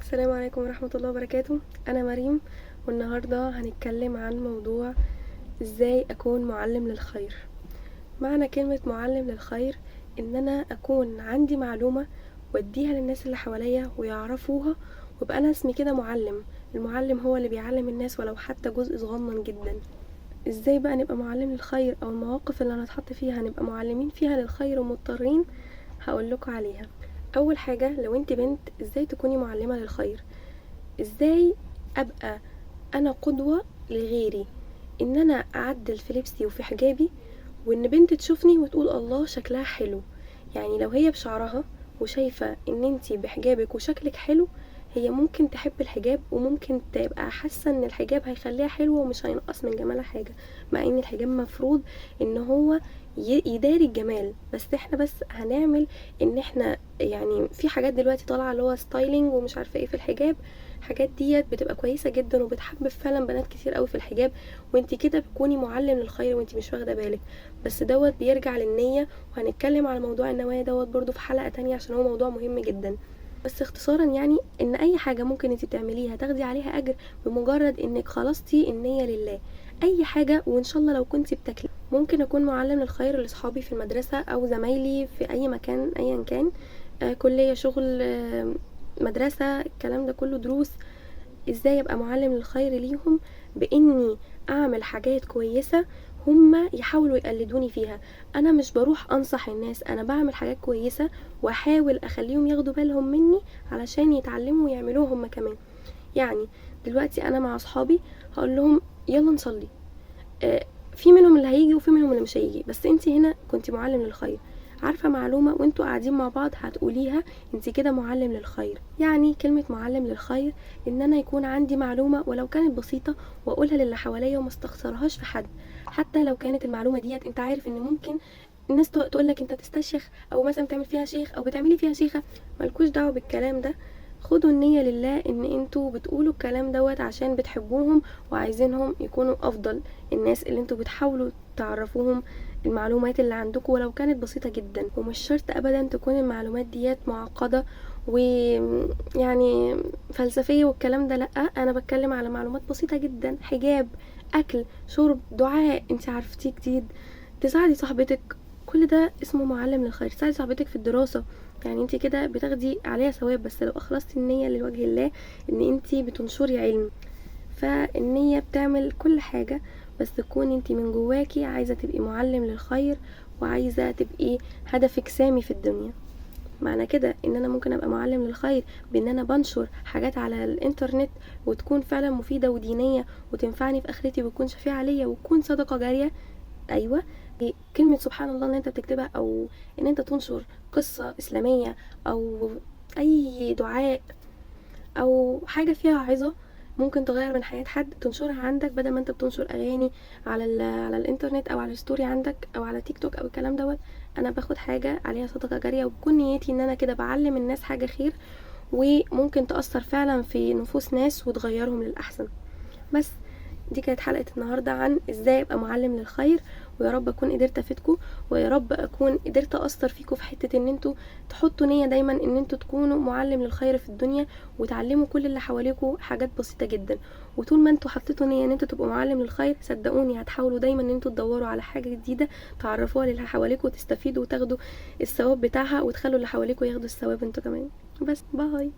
السلام عليكم ورحمة الله وبركاته. أنا مريم، والنهاردة هنتكلم عن موضوع إزاي أكون معلم للخير. معنى كلمة معلم للخير إن أنا أكون عندي معلومة وأديها للناس اللي حواليا ويعرفوها، ويبقى أنا اسمي كده معلم. المعلم هو اللي بيعلم الناس ولو حتى جزء صغنن جدا. إزاي بقى نبقى معلم للخير، أو المواقف اللي هنتحط فيها هنبقى معلمين فيها للخير ومضطرين؟ هقولكوا عليها. أول حاجة، لو انت بنت، إزاي تكوني معلمة للخير؟ ازاي ابقى انا قدوة لغيري؟ ان انا اعدل في لبسي وفي حجابي، وان بنت تشوفني وتقول الله شكلها حلو. يعني لو هي بشعرها وشايفة ان انتي بحجابك وشكلك حلو، هي ممكن تحب الحجاب وممكن تبقى حاسة ان الحجاب هيخليها حلوة ومش هينقص من جمالها حاجة، مع ان الحجاب مفروض ان هو يداري الجمال. بس احنا بس هنعمل ان احنا يعني في حاجات دلوقتي طالعة اللي هو ستايلينج ومش عارفة ايه في الحجاب. الحاجات ديت بتبقى كويسة جدا وبتحبب فعلا بنات كتير قوي في الحجاب، وانتي كده بتكوني معلم للخير وانتي مش واخدة بالك. بس دوت بيرجع للنية، وهنتكلم على موضوع النوايا دوت برضو في حلقة تانية عشان هو موضوع مهم جدا. بس اختصارا يعني ان اي حاجة ممكن انتي بتعمليها تاخدي عليها اجر بمجرد انك خلصتي النية لله. اي حاجة، وان شاء الله لو كنتي بتاكلي. ممكن اكون معلم للخير لاصحابي في المدرسة او زمايلي في اي مكان ايا كان، كلية، شغل، مدرسة، الكلام ده كله، دروس. ازاي ابقى معلم للخير ليهم؟ باني اعمل حاجات كويسة هما يحاولوا يقلدوني فيها. انا مش بروح انصح الناس، انا بعمل حاجات كويسة واحاول اخليهم ياخدوا بالهم مني علشان يتعلموا ويعملوها هما كمان. يعني دلوقتي انا مع اصحابي هقول لهم يلا نصلي، في منهم اللي هيجي وفي منهم اللي مش هيجي، بس انتي هنا كنتي معلم للخير. عارفة معلومة وانتوا قاعدين مع بعض هتقوليها، انتي كده معلم للخير. يعني كلمة معلم للخير ان انا يكون عندي معلومة ولو كانت بسيطة واقولها للي حواليا وما استخسرهاش في حد. حتى لو كانت المعلومة ديت انت عارف ان ممكن الناس تقولك انت تستشيخ، او مثلا بتعمل فيها شيخ او بتعملي فيها شيخة. ملكوش دعوة بالكلام ده. خدوا النية لله ان انتوا بتقولوا الكلام دوت عشان بتحبوهم وعايزينهم يكونوا افضل الناس اللي انتوا بتحاولوا تعرفوهم المعلومات اللي عندكم ولو كانت بسيطة جدا. ومش شرط ابدا تكون المعلومات ديت معقدة ويعني فلسفية والكلام ده، لأ. انا بتكلم على معلومات بسيطة جدا، حجاب، اكل، شرب، دعاء انت عرفتيه جديد، تساعدي صاحبتك، كل ده اسمه معلم للخير. تساعدي صاحبتك في الدراسة، يعني انت كده بتاخدي عليها ثواب، بس لو اخلصتي النية لوجه الله ان انت بتنشري علم. فالنية بتعمل كل حاجة، بس تكون انتي من جواكي عايزة تبقي معلم للخير وعايزة تبقي هدفك سامي في الدنيا. معنى كده ان انا ممكن ابقى معلم للخير بان انا بنشر حاجات على الانترنت وتكون فعلا مفيدة ودينية وتنفعني في اخرتي وتكون شفيعة ليا وتكون صدقة جارية. ايوه، كلمة سبحان الله اللي انت بتكتبها، او ان انت تنشر قصة اسلامية، او اي دعاء، او حاجه فيها عظه ممكن تغير من حياه حد، تنشرها عندك بدل ما انت بتنشر اغاني على الانترنت او على الستوري عندك او على تيك توك او الكلام دوت. انا باخد حاجه عليها صدقه جاريه وبكون نيتي ان انا كده بعلم الناس حاجه خير وممكن تاثر فعلا في نفوس ناس وتغيرهم للاحسن. بس دي كانت حلقة النهاردة عن ازاي ابقى معلم للخير، ويا رب اكون قدرت افيدكم، ويا رب اكون قدرت اثر فيكم في حتة ان انتوا تحطوا نية دايما ان انتوا تكونوا معلم للخير في الدنيا وتعلموا كل اللي حواليكم حاجات بسيطة جدا. وطول ما انتوا حطيتوا نية ان انتوا تبقوا معلم للخير، صدقوني هتحاولوا دايما ان انتوا تدوروا على حاجة جديدة تعرفوها للي حواليكم وتستفيدوا وتاخدوا الثواب بتاعها وتخلوا اللي حواليكم ياخدوا الثواب انتوا كمان. بس باي.